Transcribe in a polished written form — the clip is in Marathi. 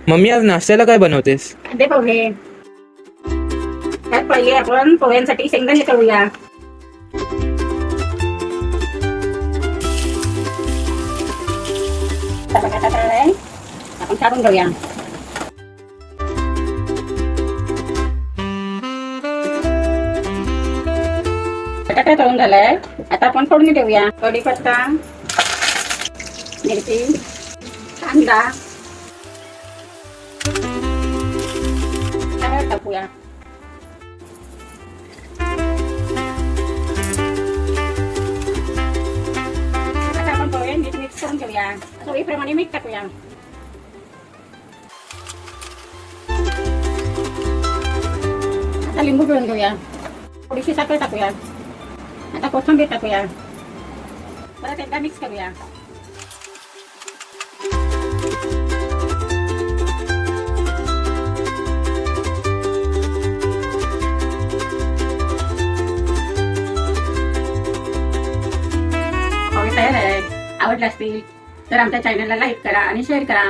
मम्मी आज नाश्त्याला काय बनवतेस? अंडे पोहे. त्यात पहिले आपण पोह्यांसाठी शेंगदाणे तळूया. बटाटा तळलाय, आपण काढून घेऊया. बटाटा तळून झालाय, आता आपण फोडणी देऊया. कढीपत्ता, मिरची, कांदा टाकूया. आता आपण पोहे नीट मिक्स करून घेऊया. चवीप्रमाणे मीठ टाकूया. आता लिंबू पिळून घेऊया. थोडीशी साखर टाकूया. आता कोथिंबीर टाकूया. परत एकदा मिक्स करूया. आवडला असतील तर आमच्या चॅनलला लाईक करा आणि शेअर करा.